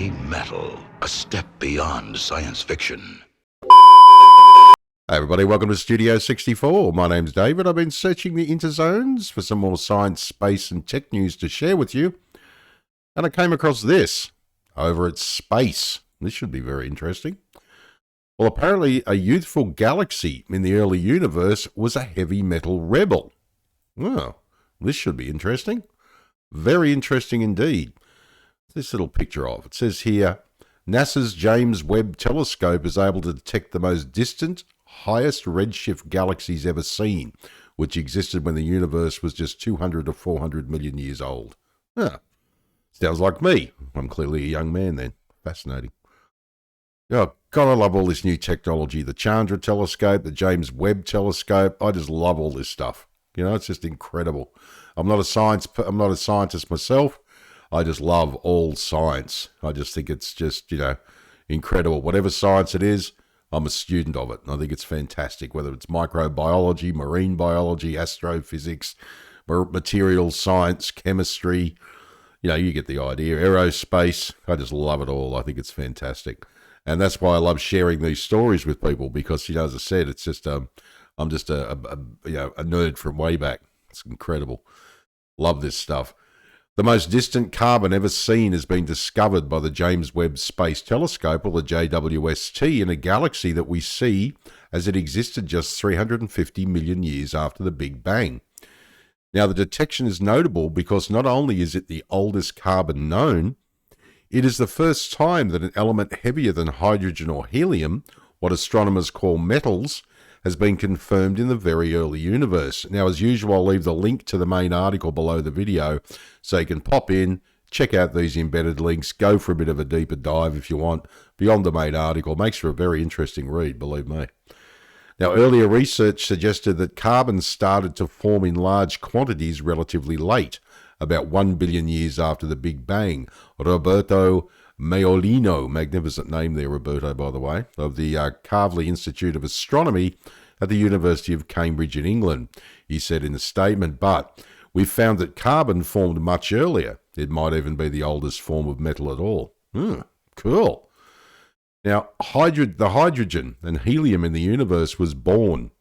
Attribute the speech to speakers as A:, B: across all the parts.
A: heavy metal, a step beyond science fiction.
B: Hey everybody, welcome to Studio 64. My name's David. I've been searching the interzones for some more science, space and tech news to share with you. And I came across this over at Space. This should be very interesting. Well, apparently a youthful galaxy in the early universe was a heavy metal rebel. Well, this should be interesting. Very interesting indeed. This little picture of it says here, NASA's James Webb Telescope is able to detect the most distant, highest redshift galaxies ever seen, which existed when the universe was just 200 to 400 million years old. Huh. Sounds like me. I'm clearly a young man then. Fascinating. Oh, God, I love all this new technology. The Chandra Telescope, the James Webb Telescope. I just love all this stuff. You know, it's just incredible. I'm not a scientist myself. I just love all science. I just think it's just, incredible. Whatever science it is, I'm a student of it. And I think it's fantastic, whether it's microbiology, marine biology, astrophysics, materials science, chemistry. You get the idea. Aerospace. I just love it all. I think it's fantastic. And that's why I love sharing these stories with people because, as I said, it's just, I'm just a nerd from way back. It's incredible. Love this stuff. The most distant carbon ever seen has been discovered by the James Webb Space Telescope, or the JWST, in a galaxy that we see as it existed just 350 million years after the Big Bang. Now, the detection is notable because not only is it the oldest carbon known, it is the first time that an element heavier than hydrogen or helium, what astronomers call metals, has been confirmed in the very early universe. Now, as usual, I'll leave the link to the main article below the video so you can pop in, check out these embedded links, go for a bit of a deeper dive if you want, beyond the main article. Makes for a very interesting read, believe me. Now, earlier research suggested that carbon started to form in large quantities relatively late, about 1 billion years after the Big Bang. Roberto Maiolino, magnificent name there, Roberto, by the way, of the Kavli Institute of Astronomy at the University of Cambridge in England. He said in a statement, but we found that carbon formed much earlier. It might even be the oldest form of metal at all. Cool. Now, the hydrogen and helium in the universe was born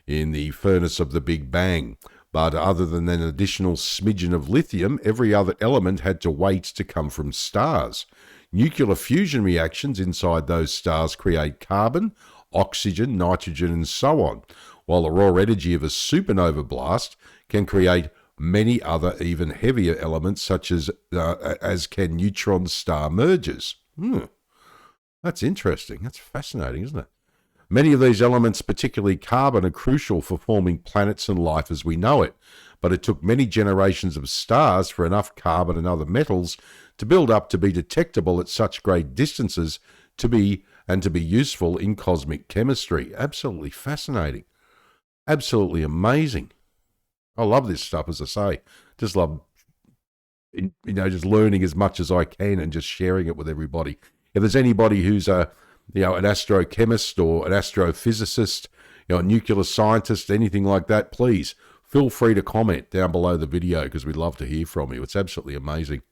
B: in the furnace of the Big Bang. But other than an additional smidgen of lithium, every other element had to wait to come from stars. Nuclear fusion reactions inside those stars create carbon, oxygen, nitrogen, and so on, while the raw energy of a supernova blast can create many other even heavier elements, such as can neutron star mergers. That's interesting. That's fascinating, isn't it? Many of these elements, particularly carbon, are crucial for forming planets and life as we know it, but it took many generations of stars for enough carbon and other metals to build up to be detectable at such great distances to be useful in cosmic chemistry. Absolutely fascinating. Absolutely amazing. I love this stuff, as I say. Just love, just learning as much as I can and just sharing it with everybody. If there's anybody who's an astrochemist or an astrophysicist, a nuclear scientist, anything like that, please feel free to comment down below the video because we'd love to hear from you. It's absolutely amazing.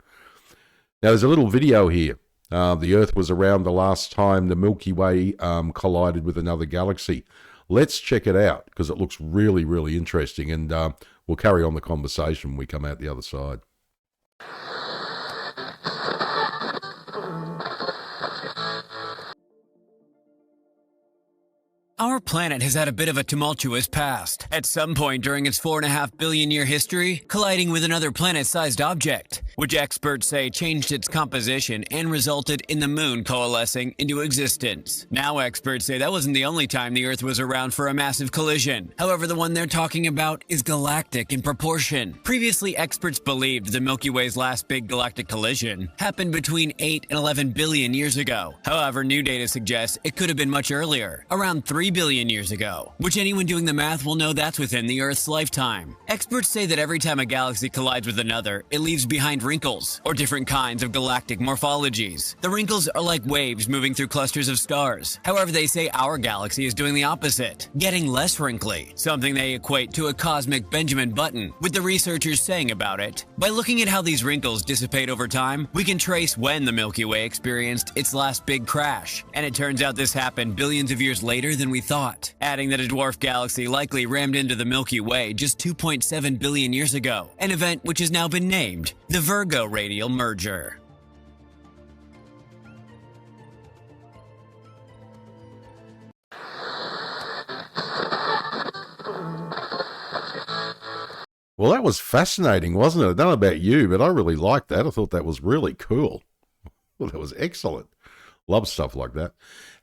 B: Now, there's a little video here. The Earth was around the last time the Milky Way collided with another galaxy. Let's check it out because it looks really, really interesting, and we'll carry on the conversation when we come out the other side.
C: Our planet has had a bit of a tumultuous past, at some point during its 4.5 billion year history, colliding with another planet-sized object, which experts say changed its composition and resulted in the moon coalescing into existence. Now experts say that wasn't the only time the Earth was around for a massive collision. However, the one they're talking about is galactic in proportion. Previously, experts believed the Milky Way's last big galactic collision happened between 8 and 11 billion years ago. However, new data suggests it could have been much earlier, around 3 billion years ago, which anyone doing the math will know that's within the Earth's lifetime. Experts say that every time a galaxy collides with another, it leaves behind wrinkles, or different kinds of galactic morphologies. The wrinkles are like waves moving through clusters of stars. However, they say our galaxy is doing the opposite, getting less wrinkly, something they equate to a cosmic Benjamin Button, with the researchers saying about it. By looking at how these wrinkles dissipate over time, we can trace when the Milky Way experienced its last big crash, and it turns out this happened billions of years later than we thought, adding that a dwarf galaxy likely rammed into the Milky Way just 2.7 billion years ago, an event which has now been named the Virgo Radial Merger.
B: Well, that was fascinating, wasn't it? I don't know about you, but I really liked that. I thought that was really cool. Well, that was excellent. Love stuff like that.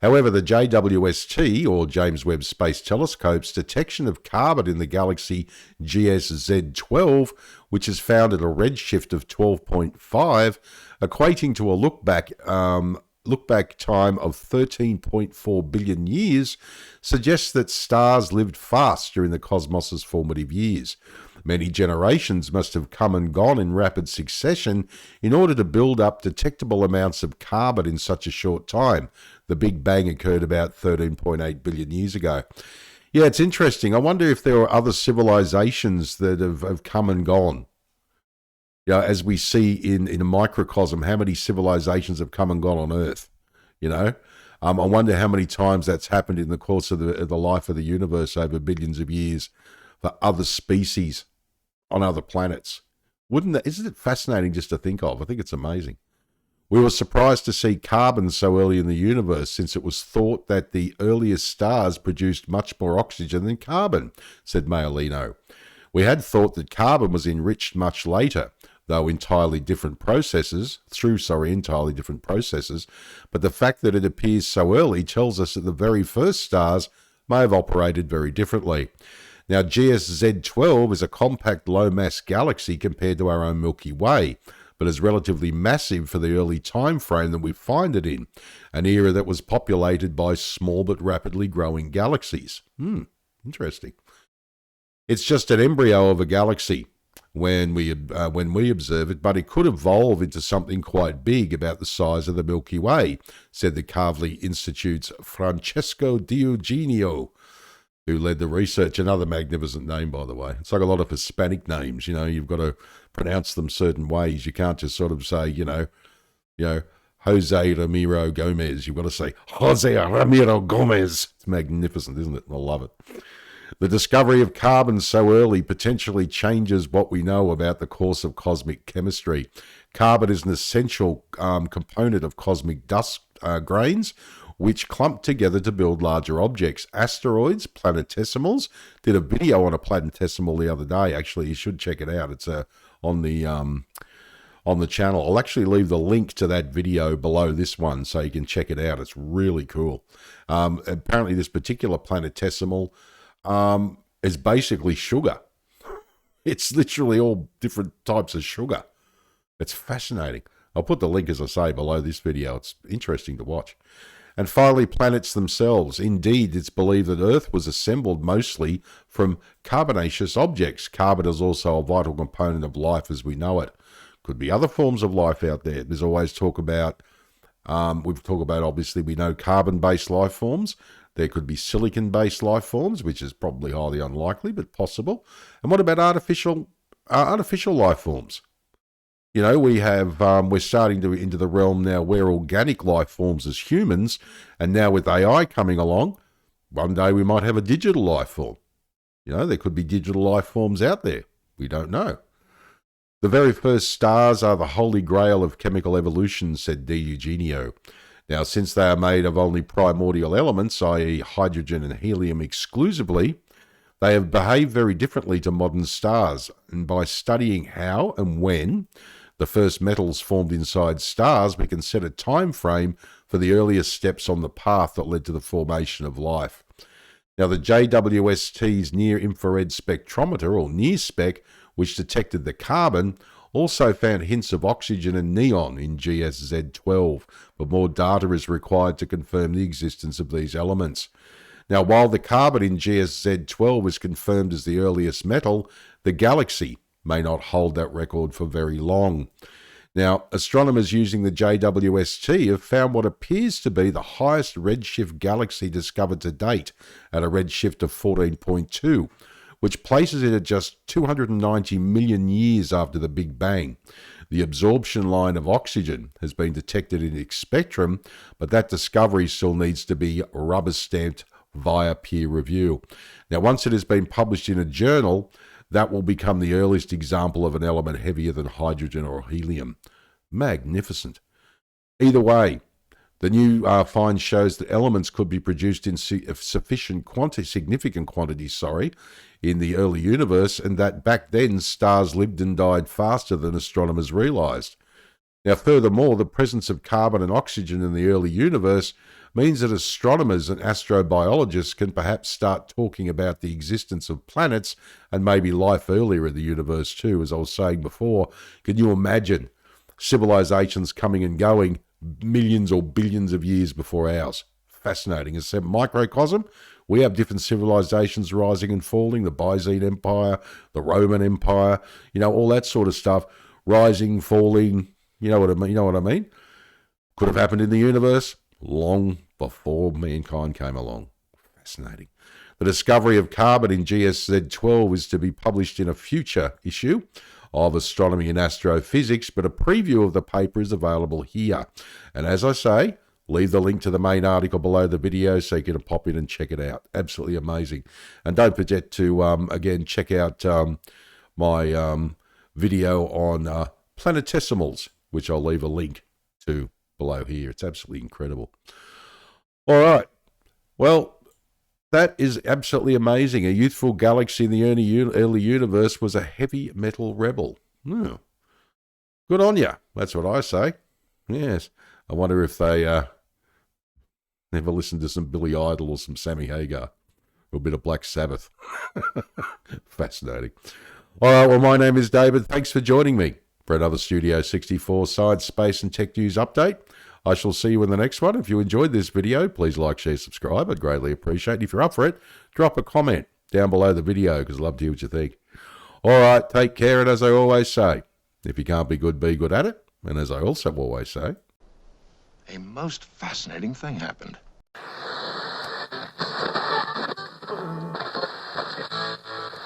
B: However, the JWST, or James Webb Space Telescope's detection of carbon in the galaxy GSZ-12, which is found at a redshift of 12.5, equating to a look-back time of 13.4 billion years, suggests that stars lived fast during the cosmos's formative years. Many generations must have come and gone in rapid succession in order to build up detectable amounts of carbon in such a short time. The Big Bang occurred about 13.8 billion years ago. Yeah, it's interesting. I wonder if there are other civilizations that have come and gone. You know, as we see in a microcosm, how many civilizations have come and gone on Earth, you know? I wonder how many times that's happened in the course of the life of the universe over billions of years for other species on other planets. Isn't it fascinating just to think of? I think it's amazing. We were surprised to see carbon so early in the universe, since it was thought that the earliest stars produced much more oxygen than carbon, said Maiolino. We had thought that carbon was enriched much later, through entirely different processes, but the fact that it appears so early tells us that the very first stars may have operated very differently. Now, GSZ-12 is a compact low-mass galaxy compared to our own Milky Way, but is relatively massive for the early time frame that we find it in, an era that was populated by small but rapidly growing galaxies. Interesting. It's just an embryo of a galaxy when we observe it, but it could evolve into something quite big, about the size of the Milky Way, said the Kavli Institute's Francesco Diogenio, who led the research. Another magnificent name, by the way. It's like a lot of Hispanic names, you know, you've got to pronounce them certain ways. You can't just sort of say, you know, Jose Ramiro Gomez. You've got to say, Jose Ramiro Gomez. It's magnificent, isn't it? I love it. The discovery of carbon so early potentially changes what we know about the course of cosmic chemistry. Carbon is an essential component of cosmic dust grains, which clump together to build larger objects. Asteroids, planetesimals. Did a video on a planetesimal the other day. Actually, you should check it out. It's on the channel. I'll actually leave the link to that video below this one so you can check it out. It's really cool. Apparently, this particular planetesimal is basically sugar. It's literally all different types of sugar. It's fascinating. I'll put the link, as I say, below this video. It's interesting to watch. And finally, planets themselves. Indeed, it's believed that Earth was assembled mostly from carbonaceous objects. Carbon is also a vital component of life as we know it. Could be other forms of life out there. There's always talk about, obviously, we know carbon-based life forms. There could be silicon-based life forms, which is probably highly unlikely, but possible. And what about artificial life forms? You know, we're starting to into the realm now where organic life forms as humans, and now with AI coming along, one day we might have a digital life form. You know, there could be digital life forms out there. We don't know. The very first stars are the holy grail of chemical evolution, said D. Eugenio. Now, since they are made of only primordial elements, i.e. hydrogen and helium exclusively, they have behaved very differently to modern stars, and by studying how and when the first metals formed inside stars, we can set a time frame for the earliest steps on the path that led to the formation of life. Now, the JWST's near-infrared spectrometer, or NIRSpec, which detected the carbon, also found hints of oxygen and neon in GSZ-12, but more data is required to confirm the existence of these elements. Now, while the carbon in GSZ-12 is confirmed as the earliest metal, the galaxy may not hold that record for very long. Now, astronomers using the JWST have found what appears to be the highest redshift galaxy discovered to date at a redshift of 14.2, which places it at just 290 million years after the Big Bang. The absorption line of oxygen has been detected in its spectrum, but that discovery still needs to be rubber-stamped via peer review. Now, once it has been published in a journal, that will become the earliest example of an element heavier than hydrogen or helium. Magnificent. Either way, the new find shows that elements could be produced in significant quantities, in the early universe, and that back then stars lived and died faster than astronomers realised. Now, furthermore, the presence of carbon and oxygen in the early universe means that astronomers and astrobiologists can perhaps start talking about the existence of planets and maybe life earlier in the universe too. As I was saying before, can you imagine civilizations coming and going millions or billions of years before ours? Fascinating. As a microcosm, we have different civilizations rising and falling, the Byzantine Empire, the Roman Empire, all that sort of stuff, rising, falling, you know what I mean? Could have happened in the universe long before mankind came along. Fascinating. The discovery of carbon in GSZ-12 is to be published in a future issue of Astronomy and Astrophysics, but a preview of the paper is available here. And as I say, leave the link to the main article below the video so you can pop in and check it out. Absolutely amazing. And don't forget to, again, check out my video on planetesimals, which I'll leave a link to below here. It's absolutely incredible. All right. Well, that is absolutely amazing. A youthful galaxy in the early universe was a heavy metal rebel. Good on you. That's what I say. Yes. I wonder if they never listened to some Billy Idol or some Sammy Hagar or a bit of Black Sabbath. Fascinating. All right. Well, my name is David. Thanks for joining me for another Studio 64 Science, Space and Tech News update. I shall see you in the next one. If you enjoyed this video, please like, share, subscribe. I'd greatly appreciate it. If you're up for it, drop a comment down below the video because I'd love to hear what you think. All right, take care. And as I always say, if you can't be good at it. And as I also always say,
A: A most fascinating thing happened.